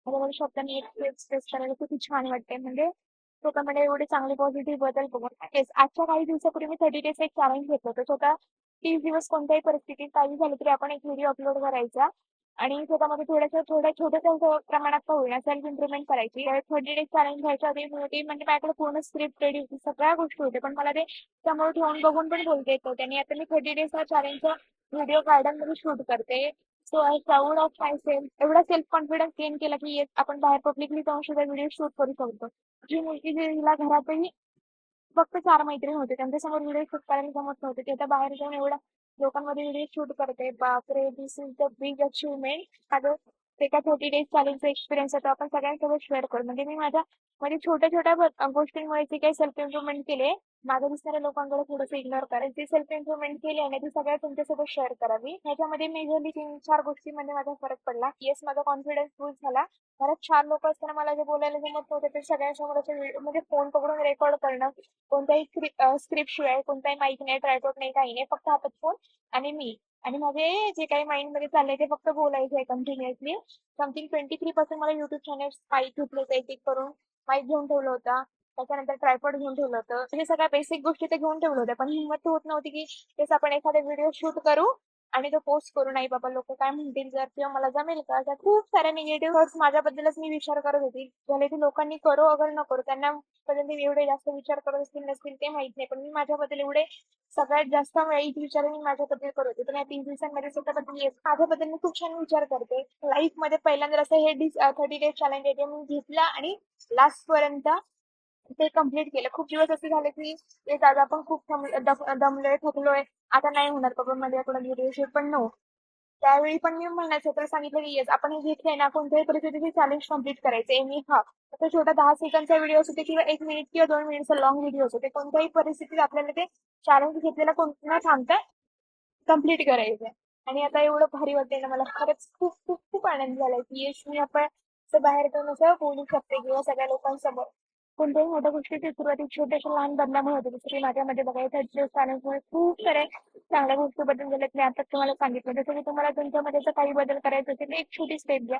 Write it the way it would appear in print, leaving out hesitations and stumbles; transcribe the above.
माझ्या शब्दांनी एक्सप्रेस करायला खूप छान वाटते. म्हणजे स्वतःमध्ये एवढे चांगले पॉझिटिव्ह बदल बघून. येस, आजच्या काही दिवसापूर्वी मी 30 डेज एक चॅलेंज घेतलं होतं. स्वतः 30 दिवस कोणत्याही परिस्थितीत काही झालं तरी आपण एक व्हिडिओ अपलोड करायचा आणि स्वतःमध्ये थोड्या छोट्या प्रमाणात का होईना सेल्फ इम्प्रुव्हमेंट करायची. 30 डेज चॅलेंज घ्यायच्या आधी म्हणजे माझ्याकडे पूर्ण स्क्रिप्ट रेडी होती, सगळ्या गोष्टी होत्या. पण मला ते समोर ठेवून बघून पण बोलता येत नव्हते आणि आता मी 30 डेजचा चॅलेंजचा व्हिडिओ गार्डनमध्ये शूट करते. So I proud of my self. एवढा सेल्फ कॉन्फिडन्स गेन केला की येस, आपण बाहेर पब्लिकली जाऊन सुद्धा व्हिडिओ शूट करू शकतो. जी मुलगी जी हिला घरातही फक्त 4 मैत्रिणी होते, त्यांच्यासमोर व्हिडिओ शूट करायला जमत नव्हते, ती आता बाहेर जाऊन एवढ्या लोकांमध्ये व्हिडिओ शूट करते. बापरे! दिस इज द बिग अचीव्हमेंट. माझं ते का 30 डेज चॅलेंजचा एक्सपिरियन्स आहे तो आपण सगळ्यांसोबत शेअर करू. म्हणजे मी माझ्या म्हणजे छोट्या-छोट्या गोष्टींमुळे जी काही सेल्फ इम्प्रुव्हमेंट केली मागे दिसणाऱ्या लोकांकडे थोडंसं इग्नोर करायची. सेल्फ इम्प्रुव्हमेंट केली आणि ती सगळ्या तुमच्यासोबत शेअर करावी. ह्याच्यामध्ये मेजरली 3-4 गोष्टींमध्ये माझा फरक पडला. येस, माझा कॉन्फिडन्स बूस्ट झाला. घरात 4 लोक असताना मला जे बोलायला जमत नव्हते ते सगळ्यांसमोर असे म्हणजे फोन पकडून रेकॉर्ड करणं. कोणत्याही स्क्रिप्ट शिवाय, कोणताही माईक नाही, ट्रायपॉड नाही, काही नाही. फक्त हातात फोन आणि मी. आणि माझे जे काही माइंडमध्ये चाललंय ते फक्त बोलायचं आहे कंटिन्युअसली. समथिंग 23% मला युट्यूब चॅनल माईक घेतलं होतं, एक-एक करून माईक घेऊन ठेवलं होता. त्याच्यानंतर ट्रायपॉड घेऊन ठेवलं होतं. हे सगळ्या बेसिक गोष्टी ते घेऊन ठेवलं होत्या. पण हिंमत होत नव्हती की तेच आपण एखादा व्हिडिओ शूट करू आणि तो पोस्ट करू. नाही बाबा, लोक काय म्हणतील जर, किंवा मला जमेल का? अशा खूप साऱ्या निगेटिव्ह थॉट्स माझ्याबद्दलच मी विचार करत होती. भले ते लोकांनी करो अगर न करो, त्यांना बद्दल एवढे जास्त विचार करत असतील नसतील ते माहित नाही. पण मी माझ्याबद्दल एवढे सगळ्यात जास्त वाईट विचार मी माझ्याबद्दल करत होते. पण या 3 दिवसांमध्ये स्वतःबद्दल माझ्याबद्दल मी खूप छान विचार करते. लाईफ मध्ये पहिल्यांदा असं हे 30 डेज चॅलेंज आहे ते मी घेतला आणि लास्ट पर्यंत ते कंप्लीट केलं. खूप दिवस असे झाले की ते दादा आपण खूप दमलोय, थकलोय, आता नाही होणार बाबा माझ्याकडून व्हिडिओ शूट. पण नो, त्यावेळी पण मी म्हणायचं तर सांगितलं की येस, आपण हे घेतलंय ना, कोणत्याही परिस्थितीत चॅलेंज कम्प्लीट करायचं. एनी हा तो छोटा 10 सेकंडचा व्हिडिओ असू दे किंवा 1 मिनिट किंवा 2 मिनिटचा लॉंग व्हिडिओ असू दे, कोणत्याही परिस्थितीत आपल्याला ते चॅलेंज घेतलेला न थांबता कम्प्लीट करायचंय. आणि आता एवढं भारी वाटतंय ना मला, खरंच खूप खूप खूप आनंद झालाय की येस, मी आपण असं बाहेर जाऊन असं बोलू शकते किंवा सगळ्या लोकांसमोर. कोणत्याही मोठ्या गोष्टीची सुरुवात छोट्याशा लहान बदलामुळे होते. जसं की माझ्यामध्ये बघा, 30 चॅलेंजमुळे खूप साऱ्या चांगल्या गोष्टी बदल झाल्यात. मी आता तुम्हाला सांगितलं. जसं की तुम्हाला तुमच्यामध्ये जर काही बदल करायचे असेल, एक छोटी स्टेप घ्या.